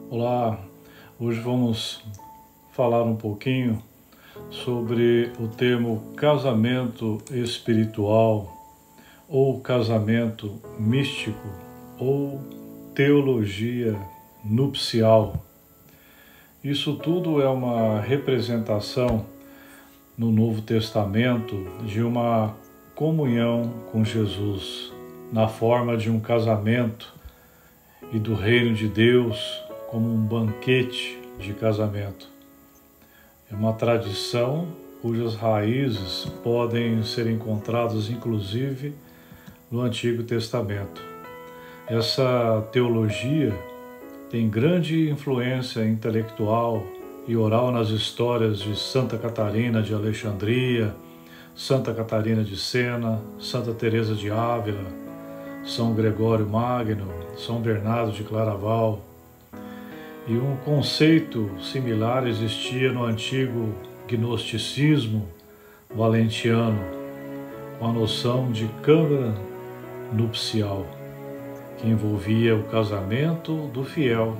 Olá, hoje vamos falar um pouquinho sobre o termo casamento espiritual ou casamento místico ou teologia nupcial. Isso tudo é uma representação no Novo Testamento de uma comunhão com Jesus, na forma de um casamento e do reino de Deus como um banquete de casamento. É uma tradição cujas raízes podem ser encontradas inclusive no Antigo Testamento. Essa teologia tem grande influência intelectual e oral nas histórias de Santa Catarina de Alexandria, Santa Catarina de Sena, Santa Teresa de Ávila, São Gregório Magno, São Bernardo de Claraval. E um conceito similar existia no antigo gnosticismo valentiano, com a noção de câmara nupcial, que envolvia o casamento do fiel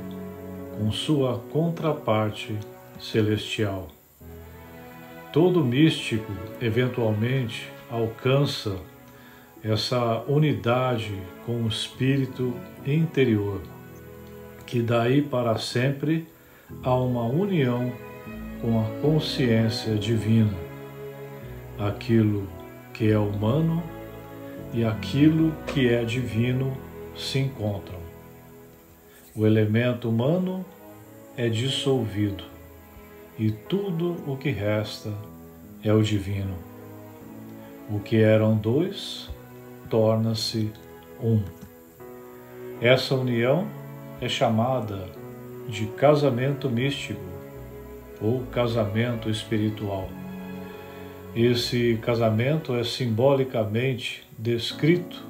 com sua contraparte celestial. Todo místico, eventualmente, alcança essa unidade com o espírito interior, que daí para sempre há uma união com a consciência divina. Aquilo que é humano e aquilo que é divino se encontram. O elemento humano é dissolvido e tudo o que resta é o divino. O que eram dois torna-se um. Essa união é chamada de casamento místico ou casamento espiritual. Esse casamento é simbolicamente descrito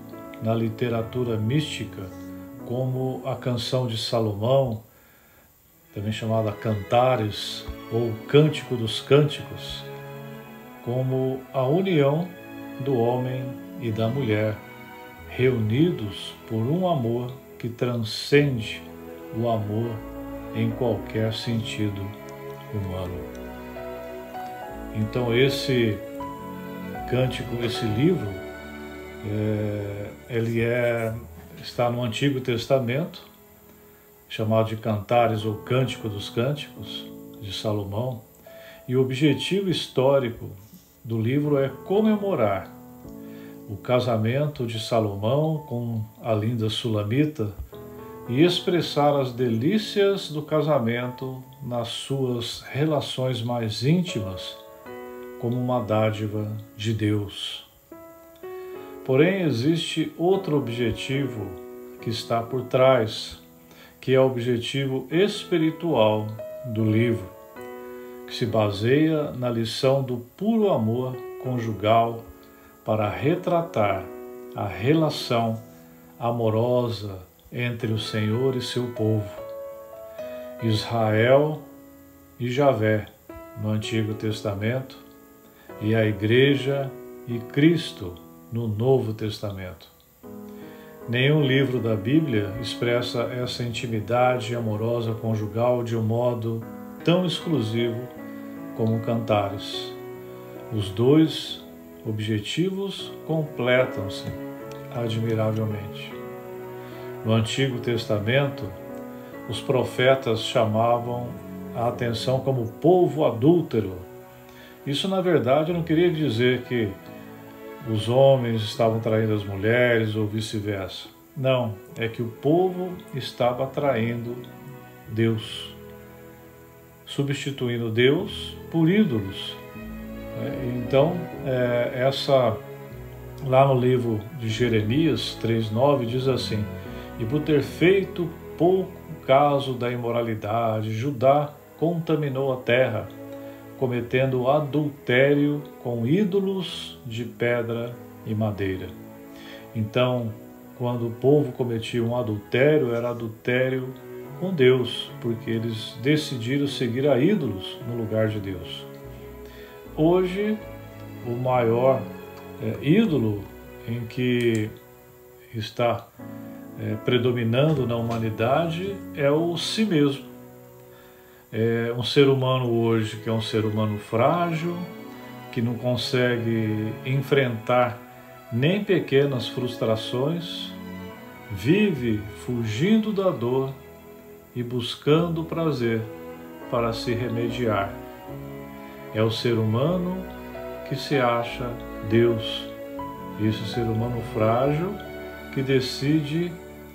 na literatura mística como a canção de Salomão, também chamada Cantares ou Cântico dos Cânticos, como a união do homem e da mulher, reunidos por um amor que transcende o amor em qualquer sentido humano. Então esse livro, está no Antigo Testamento, chamado de Cantares ou Cântico dos Cânticos, de Salomão, e o objetivo histórico do livro é comemorar o casamento de Salomão com a linda Sulamita e expressar as delícias do casamento nas suas relações mais íntimas como uma dádiva de Deus. Porém, existe outro objetivo que está por trás, que é o objetivo espiritual do livro, que se baseia na lição do puro amor conjugal para retratar a relação amorosa entre o Senhor e seu povo, Israel e Javé no Antigo Testamento e a Igreja e Cristo no Novo Testamento. Nenhum livro da Bíblia expressa essa intimidade amorosa conjugal de um modo tão exclusivo como Cantares. Os dois objetivos completam-se admiravelmente. No Antigo Testamento, os profetas chamavam a atenção como povo adúltero. Isso, na verdade, não queria dizer que os homens estavam traindo as mulheres ou vice-versa. Não, é que o povo estava traindo Deus, substituindo Deus por ídolos. Então, lá no livro de Jeremias 3,9 diz assim: e por ter feito pouco caso da imoralidade, Judá contaminou a terra, cometendo adultério com ídolos de pedra e madeira. Então, quando o povo cometia um adultério, era adultério com Deus, porque eles decidiram seguir a ídolos no lugar de Deus. Hoje, o maior ídolo em que está predominando na humanidade é o si mesmo. É um ser humano hoje que é um ser humano frágil, que não consegue enfrentar nem pequenas frustrações, vive fugindo da dor e buscando prazer para se remediar. É o ser humano que se acha Deus. Esse ser humano frágil que decide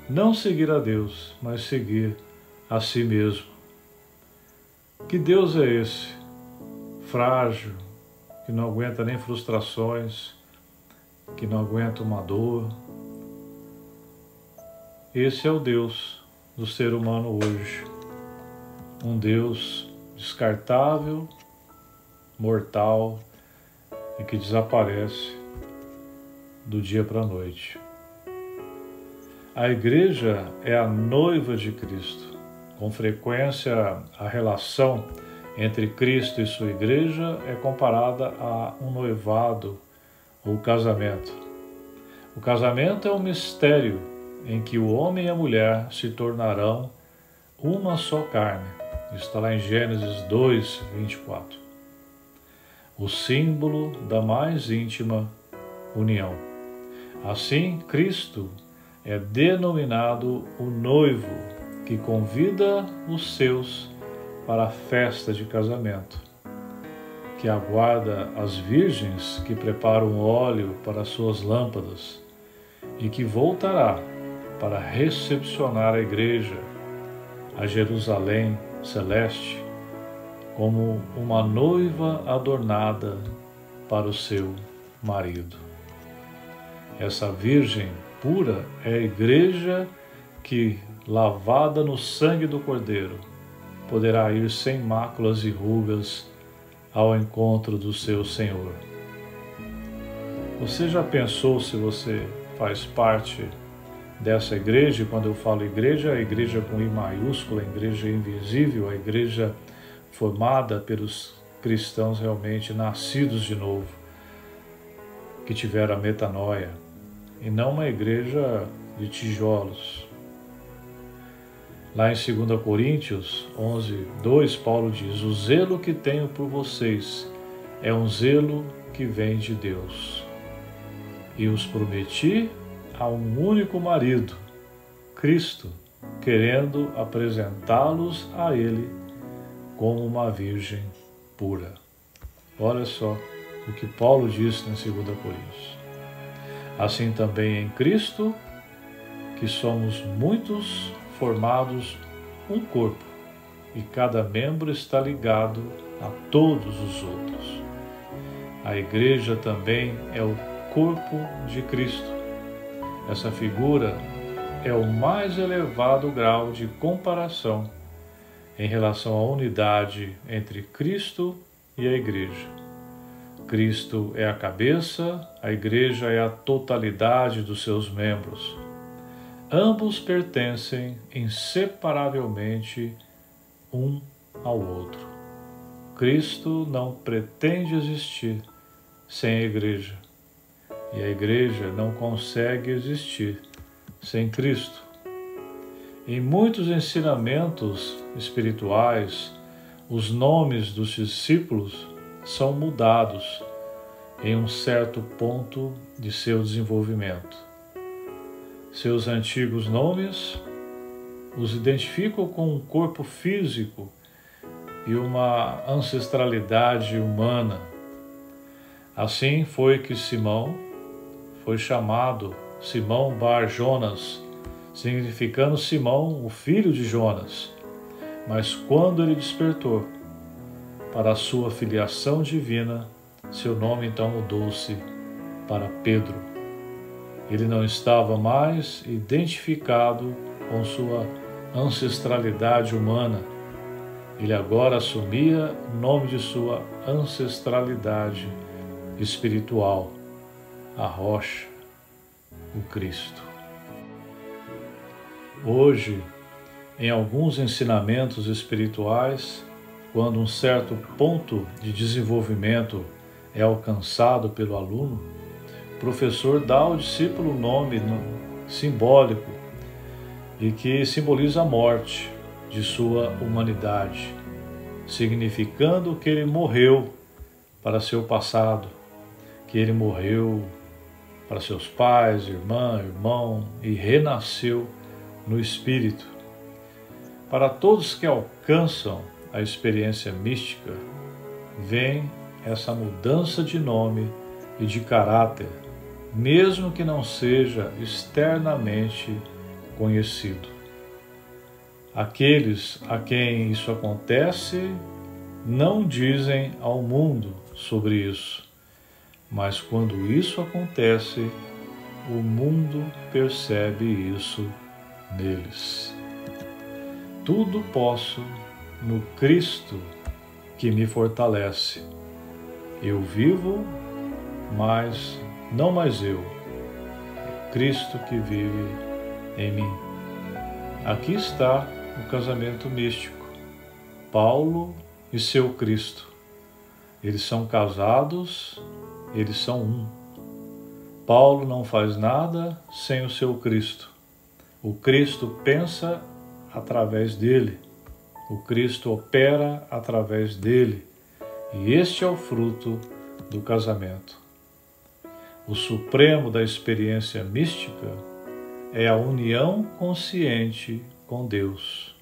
não seguir a Deus, mas seguir a si mesmo. Que Deus é esse? Frágil, que não aguenta nem frustrações, que não aguenta uma dor. Esse é o Deus do ser humano hoje. Um Deus descartável, mortal e que desaparece do dia para a noite. A igreja é a noiva de Cristo. Com frequência, a relação entre Cristo e sua igreja é comparada a um noivado ou casamento. O casamento é um mistério em que o homem e a mulher se tornarão uma só carne. Isso está lá em Gênesis 2, 24. O símbolo da mais íntima união. Assim, Cristo é denominado o noivo que convida os seus para a festa de casamento, que aguarda as virgens que preparam óleo para suas lâmpadas e que voltará para recepcionar a igreja, a Jerusalém celeste, como uma noiva adornada para o seu marido. Essa virgem pura é a igreja que, lavada no sangue do Cordeiro, poderá ir sem máculas e rugas ao encontro do seu Senhor. Você já pensou se você faz parte dessa igreja? E quando eu falo igreja, a igreja com I maiúscula, a igreja invisível, a igreja formada pelos cristãos realmente nascidos de novo, que tiveram a metanoia, e não uma igreja de tijolos. Lá em 2 Coríntios 11, 2, Paulo diz: o zelo que tenho por vocês é um zelo que vem de Deus. E os prometi a um único marido, Cristo, querendo apresentá-los a Ele como uma virgem pura. Olha só o que Paulo disse em 2 Coríntios. Assim também em Cristo, que somos muitos formados um corpo, e cada membro está ligado a todos os outros. A igreja também é o corpo de Cristo. Essa figura é o mais elevado grau de comparação em relação à unidade entre Cristo e a igreja. Cristo é a cabeça, a igreja é a totalidade dos seus membros. Ambos pertencem inseparavelmente um ao outro. Cristo não pretende existir sem a igreja, e a igreja não consegue existir sem Cristo. Em muitos ensinamentos espirituais, os nomes dos discípulos são mudados em um certo ponto de seu desenvolvimento. Seus antigos nomes os identificam com um corpo físico e uma ancestralidade humana. Assim foi que Simão foi chamado Simão Bar Jonas, significando Simão, o filho de Jonas. Mas quando ele despertou para a sua filiação divina, seu nome então mudou-se para Pedro. Ele não estava mais identificado com sua ancestralidade humana. Ele agora assumia o nome de sua ancestralidade espiritual, a rocha, o Cristo. Hoje, em alguns ensinamentos espirituais, quando um certo ponto de desenvolvimento é alcançado pelo aluno, o professor dá ao discípulo um nome simbólico e que simboliza a morte de sua humanidade, significando que ele morreu para seu passado, que ele morreu para seus pais, irmã, irmão e renasceu no Espírito. Para todos que alcançam a experiência mística, vem essa mudança de nome e de caráter, mesmo que não seja externamente conhecido. Aqueles a quem isso acontece não dizem ao mundo sobre isso, mas quando isso acontece, o mundo percebe isso neles. Tudo posso no Cristo que me fortalece. Eu vivo, mas não mais eu. É Cristo que vive em mim. Aqui está o casamento místico. Paulo e seu Cristo. Eles são casados, eles são um. Paulo não faz nada sem o seu Cristo. O Cristo pensa através dele. O Cristo opera através dele. E este é o fruto do casamento. O supremo da experiência mística é a união consciente com Deus.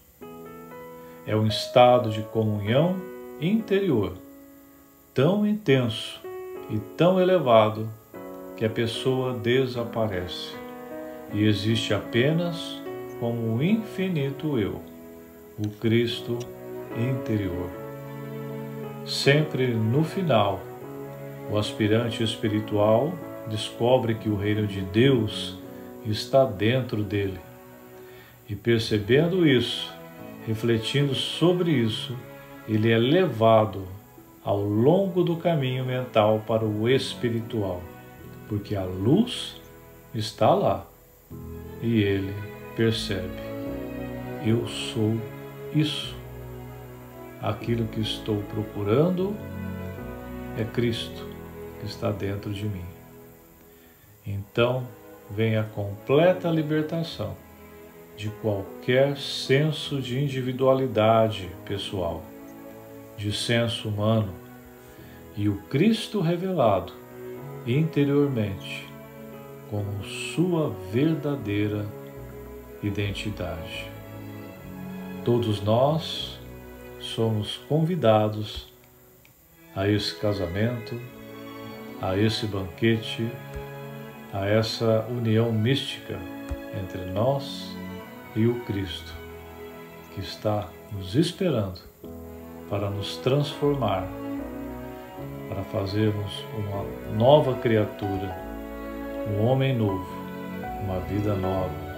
É um estado de comunhão interior, tão intenso e tão elevado que a pessoa desaparece e existe apenas como o infinito eu, o Cristo interior. Sempre no final, o aspirante espiritual descobre que o reino de Deus está dentro dele. E percebendo isso, refletindo sobre isso, ele é levado ao longo do caminho mental para o espiritual, porque a luz está lá e ele percebe: eu sou isso. Aquilo que estou procurando é Cristo que está dentro de mim. Então vem a completa libertação de qualquer senso de individualidade pessoal, de senso humano, e o Cristo revelado interiormente como sua verdadeira identidade. Todos nós somos convidados a esse casamento, a esse banquete, a essa união mística entre nós e o Cristo, que está nos esperando para nos transformar, para fazermos uma nova criatura, um homem novo, uma vida nova,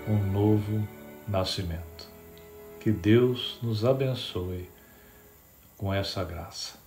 um novo nascimento. Que Deus nos abençoe com essa graça.